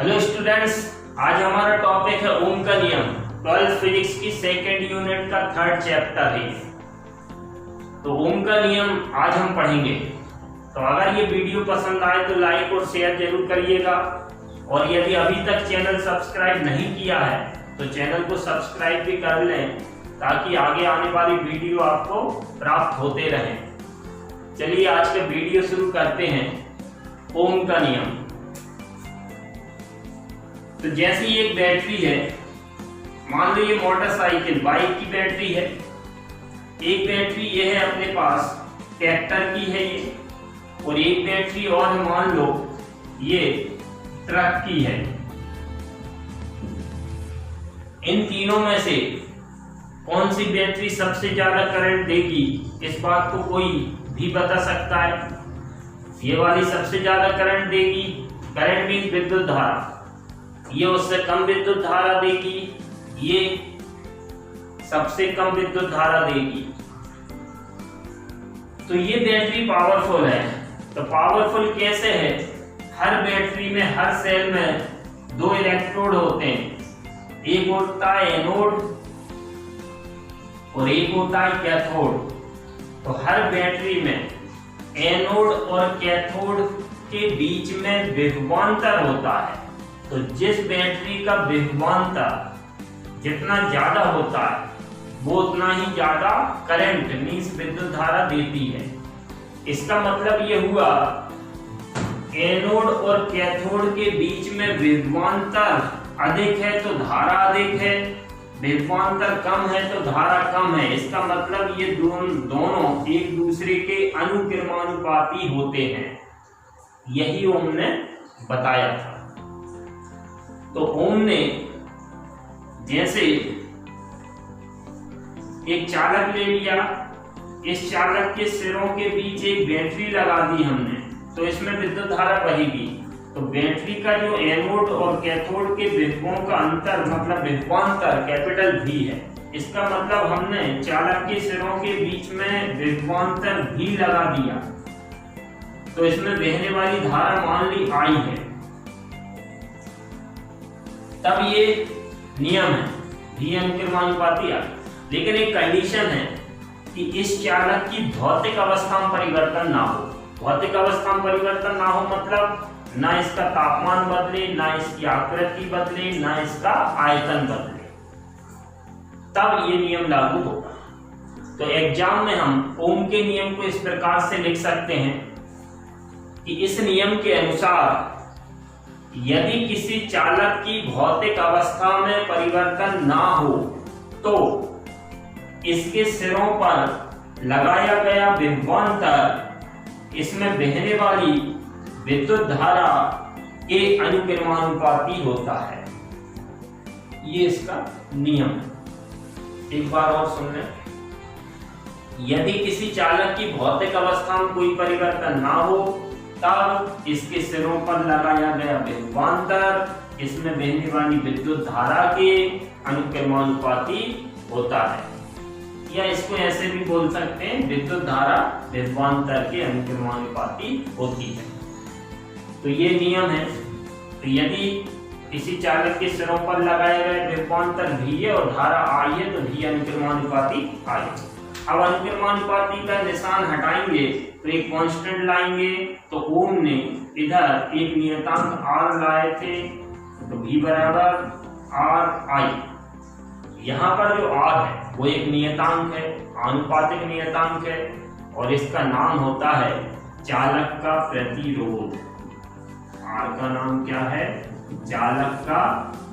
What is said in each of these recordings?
Hello students, आज हमारा topic है ओम का नियम। 12th फिजिक्स की सेकेंड यूनिट का थर्ड चैप्टर है। तो ओम का नियम आज हम पढ़ेंगे। तो अगर ये वीडियो पसंद आए तो लाइक और शेयर जरूर करिएगा, और यदि अभी तक चैनल सब्सक्राइब नहीं किया है तो चैनल को सब्सक्राइब भी कर लें ताकि आगे आने वाली वीडियो आपको प्राप्त होते रहें। चलिए आज का वीडियो शुरू करते हैं। ओम का नियम। तो जैसे एक बैटरी है, मान लो ये मोटरसाइकिल बाइक की बैटरी है। एक बैटरी ये है अपने पास, ट्रैक्टर की है ये, और एक बैटरी और मान लो ये ट्रक की है। इन तीनों में से कौन सी बैटरी सबसे ज्यादा करंट देगी, इस बात को कोई भी बता सकता है? ये वाली सबसे ज्यादा करंट देगी। करंट मीन्स विद्युत धारा। ये उससे कम विद्युत धारा देगी, ये सबसे कम विद्युत धारा देगी। तो ये बैटरी पावरफुल है। तो पावरफुल कैसे है? हर बैटरी में, हर सेल में दो इलेक्ट्रोड होते हैं। एक होता है एनोड और एक होता है कैथोड। तो हर बैटरी में एनोड और कैथोड के बीच में विभवांतर होता है। तो जिस बैटरी का विभवांतर जितना ज्यादा होता है वो उतना ही ज्यादा करंट मींस विद्युत धारा देती है। इसका मतलब ये हुआ, एनोड और कैथोड के बीच में विभवांतर अधिक है तो धारा अधिक है, विभवांतर कम है तो धारा कम है। इसका मतलब ये दोनों एक दूसरे के अनुक्रमानुपाती होते हैं। यही ओम ने बताया था। तो ओम ने जैसे एक चालक ले लिया, इस चालक के सिरों के बीच एक बैटरी लगा दी हमने, तो इसमें विद्युत धारा बहेगी। तो बैटरी का जो एनोड और कैथोड के विभवों का अंतर मतलब विभवांतर कैपिटल V है। इसका मतलब हमने चालक के सिरों के बीच में विभवांतर V लगा दिया, तो इसमें बहने वाली धारा मान ली I है। तब ये नियम है V अनुक्रमानुपाती I। लेकिन एक कंडीशन है कि इस चालक की भौतिक अवस्था में परिवर्तन ना हो। भौतिक अवस्था में परिवर्तन ना हो मतलब ना इसका तापमान बदले, ना इसकी आकृति बदले, ना इसका आयतन बदले, तब ये नियम लागू होगा। तो एग्जाम में हम ओम के नियम को इस प्रकार से लिख सकते हैं कि इस नियम के अनुसार यदि किसी चालक की भौतिक अवस्था में परिवर्तन ना हो तो इसके सिरों पर लगाया गया विभवांतर इसमें बहने वाली विद्युत धारा के अनुक्रमानुपाती होता है। ये इसका नियम है। एक बार और सुन लें। यदि किसी चालक की भौतिक अवस्था में कोई परिवर्तन ना हो तब इसके सिरों पर लगाया गया विभवांतर इसमें बहने वाली विद्युत धारा के अनुक्रमानुपाती होता है। या इसको ऐसे भी बोल सकते हैं, विद्युत धारा विभवांतर के अनुक्रमानुपाती होती है। तो ये नियम है। तो यदि किसी चालक के सिरों पर लगाया गया विभवांतर V है और धारा I है तो V अनुक्रमानुपाती I है। अब अनुक्रमानुपाती का निशान हटाएंगे तो एक कांस्टेंट लाएंगे। तो ओम ने इधर एक नियतांक R लाए थे, तो V बराबर RI। यहाँ पर जो R है वो एक नियतांक है, आनुपातिक नियतांक है, और इसका नाम होता है चालक का प्रतिरोध। R का नाम क्या है? चालक का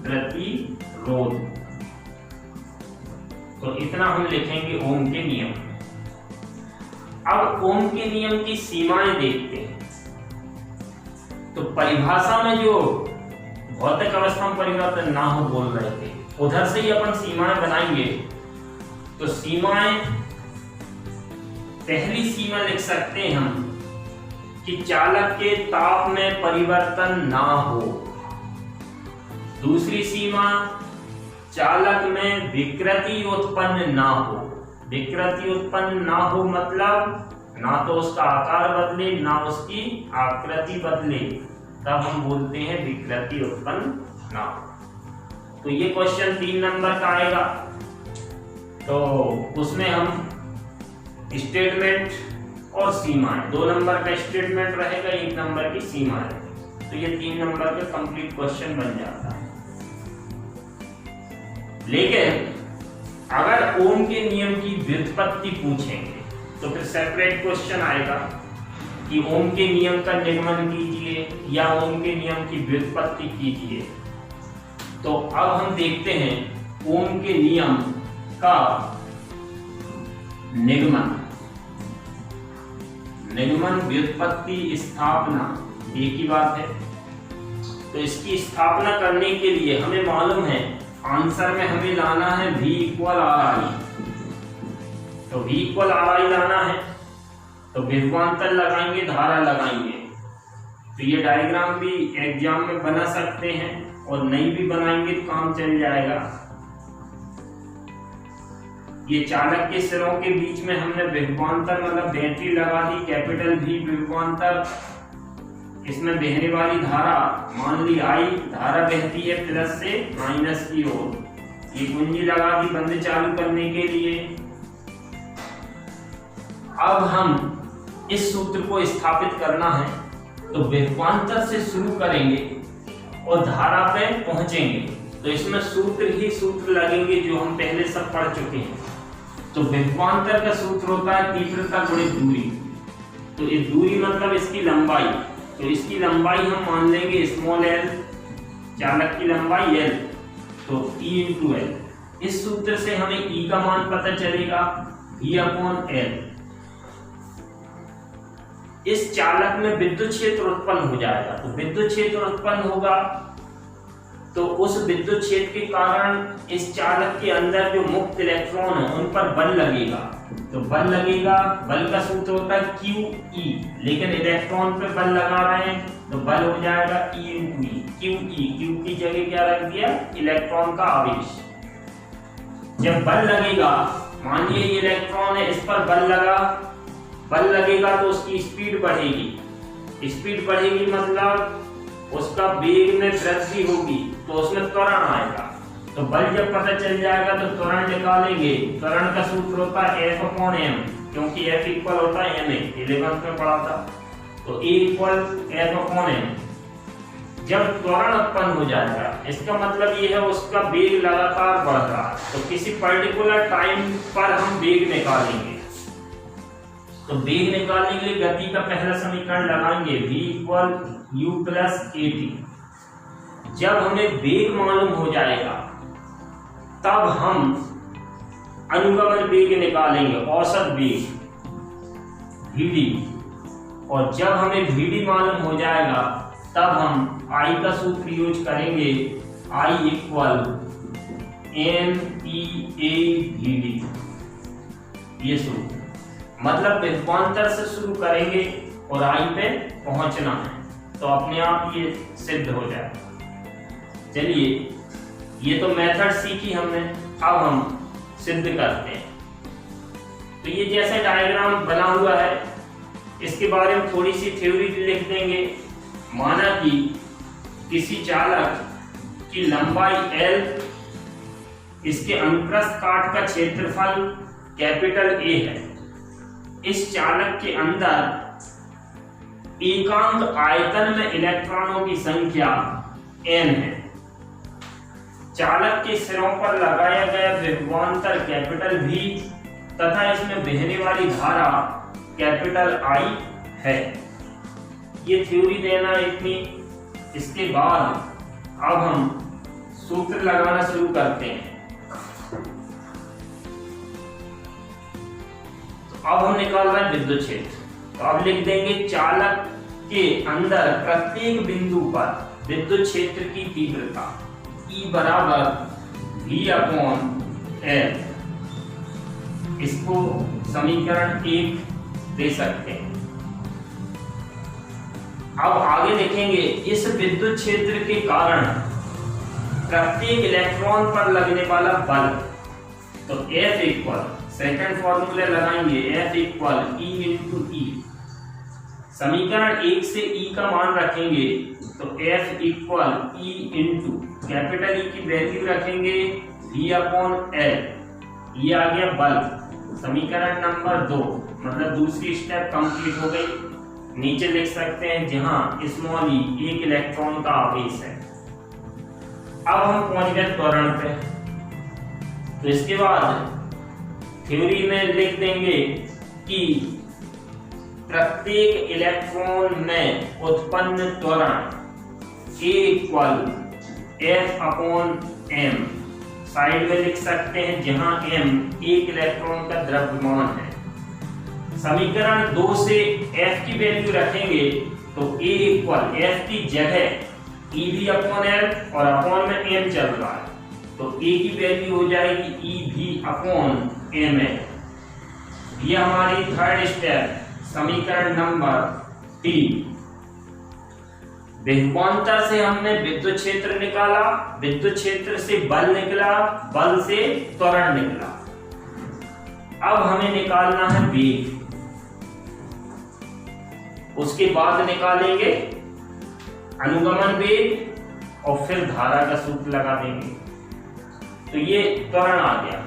प्रतिरोध। तो इतना हम लिखेंगे ओम के नियम। अब ओम के नियम की सीमाएं देखते हैं। तो परिभाषा में जो भौतिक अवस्था में परिवर्तन ना हो बोल रहे थे, उधर से ही अपन सीमाएं बनाएंगे। तो सीमाएं, पहली सीमा लिख सकते हैं हम कि चालक के ताप में परिवर्तन ना हो। दूसरी सीमा, चालक में विकृति उत्पन्न ना हो। विकृति उत्पन्न ना हो मतलब ना तो उसका आकार बदले ना उसकी आकृति बदले। तब हम बोलते हैं विकृति उत्पन्न ना हो। तो ये क्वेश्चन 3 नंबर का आएगा। तो उसमें हम स्टेटमेंट और सीमाएं, 2 नंबर का स्टेटमेंट रहेगा, 1 नंबर की सीमा रहेगी। तो ये 3 नंबर का कंप्लीट क्वेश्चन बन जाता है। लेकिन अगर ओम के नियम की व्युत्पत्ति पूछेंगे तो फिर सेपरेट क्वेश्चन आएगा कि ओम के नियम का निगमन कीजिए या ओम के नियम की व्युत्पत्ति कीजिए। तो अब हम देखते हैं ओम के नियम का निगमन, व्युत्पत्ति, स्थापना एक ही बात है। तो इसकी स्थापना करने के लिए हमें मालूम है आंसर में हमें लाना है V इक्वल RI। तो V इक्वल RI लाना है तो विभवांतर लगाएंगे, धारा लगाएंगे। तो ये डायग्राम भी एग्जाम में बना सकते हैं और नहीं भी बनाएंगे तो काम चल जाएगा। ये चालक के सिरों के बीच में हमने विभवांतर मतलब बैटरी लगा दी, कैपिटल V विभवांतर। इसमें बहने वाली धारा मान ली I, धारा बहती है प्लस से माइनस की ओर। ये कुंजी लगा दी बंद चालू करने के लिए। अब हम इस सूत्र को स्थापित करना है तो विभवांतर से शुरू करेंगे और धारा पे पहुंचेंगे। तो इसमें सूत्र लगेंगे जो हम पहले सब पढ़ चुके हैं। तो विभवांतर का सूत्र होता है तीव्रता गुणित दूरी। तो ये दूरी मतलब इसकी लंबाई। तो इसकी लंबाई हम मान लेंगे स्मॉल l, चालक की लंबाई l, तो E × l। इस सूत्र से हमें E का मान पता चलेगा V/L। इस चालक में विद्युत क्षेत्र उत्पन्न हो जाएगा। तो विद्युत क्षेत्र उत्पन्न होगा तो उस विद्युत क्षेत्र के कारण इस चालक के अंदर जो मुक्त इलेक्ट्रॉन है उन पर बल लगेगा। तो बल लगेगा, बल का सूत्र होता है QE, लेकिन इलेक्ट्रॉन पे बल लगा रहे हैं तो बल हो जाएगा E × E। Q की जगह क्या रख दिया, इलेक्ट्रॉन का आवेश। जब बल लगेगा, मानिए ये इलेक्ट्रॉन है, इस पर बल लगेगा तो उसकी स्पीड बढ़ेगी। स्पीड बढ़ेगी मतलब उसका वेग में वृद्धि होगी तो उसमें त्वरण आएगा। तो बल जब पता चल जाएगा तो त्वरण निकालेंगे। त्वरण का सूत्र होता है F/m, क्योंकि F इक्वल होता है ma, 11th में पढ़ा था। तो A इक्वल F/m। जब त्वरण उत्पन्न हो जाएगा इसका मतलब ये है उसका वेग लगातार बढ़ रहा है। तो किसी पर्टिकुलर टाइम पर हम वेग निकालेंगे। तो वेग निकालने के लिए गति का पहला समीकरण लगाएंगे V इक्वल U + AT। जब हमें वेग मालूम हो जाएगा तब हम अनुगमन वेग निकालेंगे, औसत वेग VD। और जब हमें VD मालूम हो जाएगा तब हम I का सूत्र यूज करेंगे, I इक्वल MEAVD। ये सूत्र मतलब विभवांतर से शुरू करेंगे और I पे पहुंचना है तो अपने आप ये सिद्ध हो जाएगा। चलिए, ये तो मेथड सीखी हमने, अब हम सिद्ध करते हैं। तो ये जैसे डायग्राम बना हुआ है इसके बारे में थोड़ी सी थ्योरी लिख देंगे। माना कि किसी चालक की लंबाई L, इसके अनुप्रस्थ काट का क्षेत्रफल कैपिटल A है। इस चालक के अंदर एकांक आयतन में इलेक्ट्रॉनों की संख्या n है। चालक के सिरों पर लगाया गया विभवांतर कैपिटल V तथा इसमें बहने वाली धारा कैपिटल I है। ये थ्योरी देना इतनी। इसके बाद अब हम सूत्र लगाना शुरू करते हैं। तो अब हम निकाल रहे हैं विद्युत क्षेत्र। तो अब लिख देंगे चालक के अंदर प्रत्येक बिंदु पर विद्युत क्षेत्र की तीव्रता E बराबर V/L। इसको समीकरण 1 दे सकते हैं। अब आगे देखेंगे इस विद्युत क्षेत्र के कारण प्रत्येक इलेक्ट्रॉन पर लगने वाला बल। तो F इक्वल, सेकंड फॉर्मूले लगाएंगे, F इक्वल E × E। समीकरण 1 से E का मान रखेंगे तो F equal E into capital E की वैल्यू रखेंगे V अपॉन L, ये आ गया बल। समीकरण नंबर 2 मतलब दूसरी स्टेप कंप्लीट हो गई। नीचे लिख सकते हैं जहां स्मॉल e एक इलेक्ट्रॉन का आवेश है। अब हम पहुंच गए त्वरण पे, तो इसके बाद थ्योरी में लिख देंगे कि प्रत्येक इलेक्ट्रॉन में उत्पन्न त्वरण A equal F upon m, side में लिख सकते हैं जहां m एक इलेक्ट्रॉन का द्रव्यमान है। समीकरण 2 से F की वैल्यू रखेंगे तो A इक्वल F की जगह EV अपॉन L और अपॉन में m चल रहा है, तो A की वैल्यू हो जाएगी EV अपॉन ml। ये हमारी थर्ड स्टेप समीकरण नंबर 3। विभवांतर से हमने विद्युत क्षेत्र निकाला, विद्युत क्षेत्र से बल निकला, बल से त्वरण निकला। अब हमें निकालना है वेग, उसके बाद निकालेंगे अनुगमन वेग और फिर धारा का सूत्र लगा देंगे। तो ये त्वरण आ गया।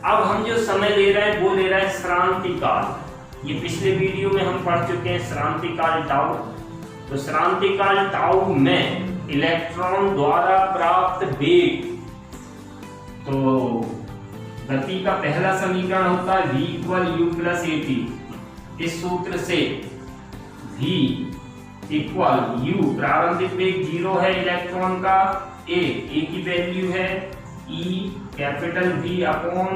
अब हम जो समय ले रहे हैं वो ले रहे हैं श्रांति काल। ये पिछले वीडियो में हम पढ़ चुके हैं श्रांति काल टाउ। तो श्रांति काल टाउ में इलेक्ट्रॉन द्वारा प्राप्त वेग, तो गति का पहला समीकरण होता है v equal u plus at। इस सूत्र से v इक्वल u, प्रारंभिक वेग 0 है इलेक्ट्रॉन का, a की वैल्यू है e capital V upon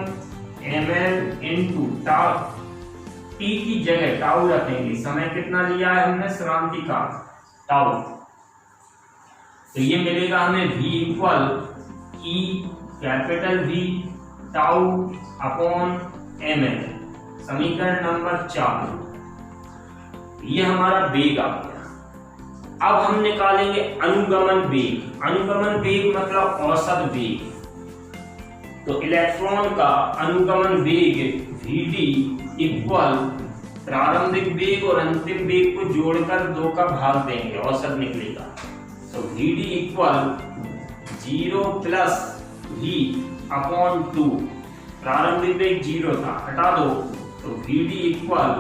ml into tau, t की जगह टाउ रखेंगे। समय कितना लिया है हमने श्रांति का टाउ, तो ये मिलेगा हमें v equal e capital V tau upon ml। समीकरण नंबर 4, ये हमारा वेग आ गया। अब हम निकालेंगे अनुगमन वेग। अनुगमन वेग मतलब औसत वेग। तो इलेक्ट्रॉन का अनुगमन वेग Vd इक्वल प्रारंभिक वेग और अंतिम वेग को जोड़कर 2 का भाग देंगे, औसत निकलेगा। तो Vd equal 0 plus V upon 2, प्रारंभिक वेग 0 था, हटा दो तो Vd इक्वल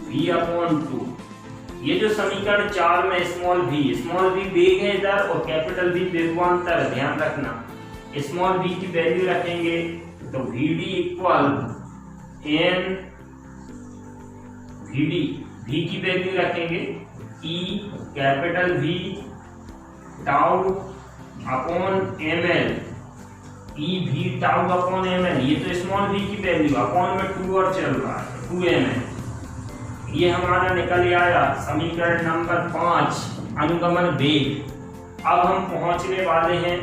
V अपॉन 2। ये जो समीकरण 4 में स्मॉल v वेग है इधर और कैपिटल V विभवांतर, ध्यान रखना। स्मॉल v की वैल्यू रखेंगे तो Vd equal n Vd, v की वैल्यू रखेंगे E capital V tau upon ml, E v tau upon ml। ये तो स्मॉल v की वैल्यू, अपॉन में 2 और चल रहा है 2ml। ये हमारा निकल आया समीकरण नंबर 5 अनुगमन वेग। अब हम पहुंचने वाले हैं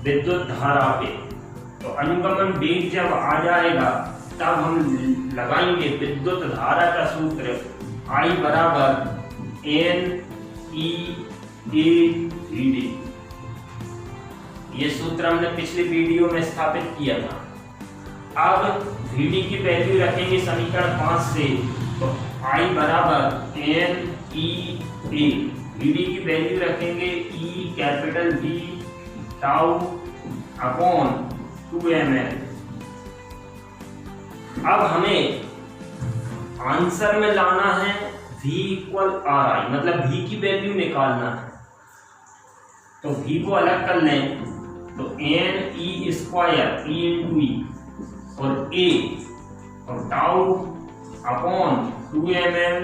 विद्युत धारा पे। तो अनुगमन वेग जब आ जाएगा तब हम लगाएंगे विद्युत धारा का सूत्र I बराबर n e a v d। ये सूत्र हमने पिछले वीडियो में स्थापित किया था। अब Vd की वैल्यू रखेंगे समीकरण 5 से, तो I बराबर n e a, Vd की वैल्यू रखेंगे E capital V tau upon 2ml। अब हमें आंसर में लाना है V इक्वल RI, मतलब V की वैल्यू निकालना है। तो V को अलग कर लें तो n e square e into e और a और tau upon 2ml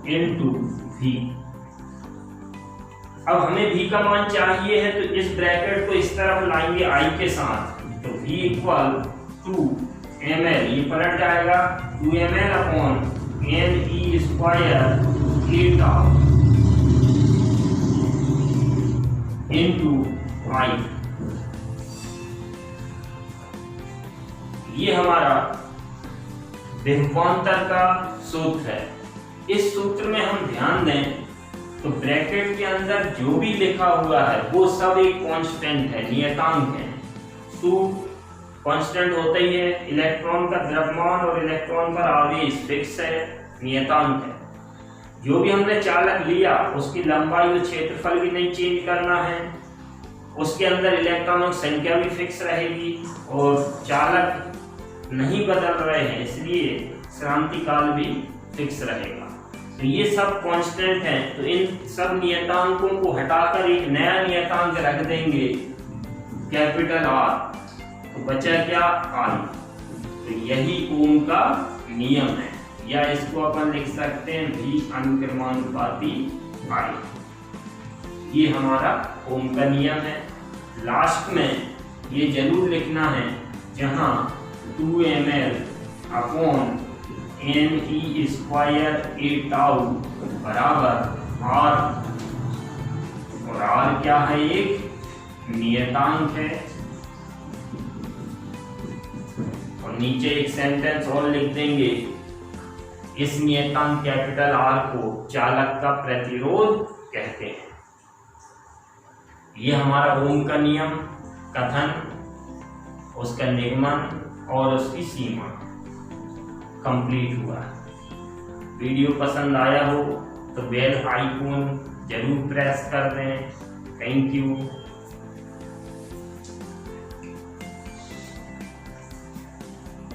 into V। अब हमें V का मान चाहिए है तो इस ब्रैकेट को इस तरफ लाएंगे I के साथ, तो V इक्वल 2ml, ये पलट जाएगा 2ml upon n e square a tau into I। ये हमारा विभवांतर का सूत्र है। इस सूत्र में हम ध्यान दें तो ब्रैकेट के अंदर जो भी लिखा हुआ है वो सब एक कांस्टेंट है, नियतांक है। कांस्टेंट होता ही है, इलेक्ट्रॉन का द्रव्यमान और इलेक्ट्रॉन पर आवेश फिक्स है, नियतांक है। जो भी हमने चालक लिया उसकी लंबाई और क्षेत्रफल भी नहीं चेंज करना है, उसके अंदर इलेक्ट्रॉनों की संख्या भी फिक्स रहेगी और चालक नहीं बदल रहे हैं इसलिए श्रांति काल भी फिक्स रहेगा। तो ये सब कांस्टेंट हैं, तो इन सब नियतांकों को हटाकर एक नया नियतांक रख देंगे कैपिटल आर, तो बचा क्या आई। तो यही ओम का नियम है, या इसको अपन लिख सकते हैं भी अनुक्रमानुपाती आई। ये हमारा ओम का नियम है। लास्ट में ये जरूर लिखना है जहां 2ml अपॉन NE स्क्वायर ए टाउ बराबर आर, और आर क्या है, एक नियतांक है। और नीचे एक सेंटेंस और लिख देंगे, इस नियतांक कैपिटल आर को चालक का प्रतिरोध कहते हैं। ये हमारा ओम का नियम, कथन, उसका निगमन और उसकी सीमा कंप्लीट हुआ। वीडियो पसंद आया हो तो बेल आइकॉन जरूर प्रेस कर दें। Thank you.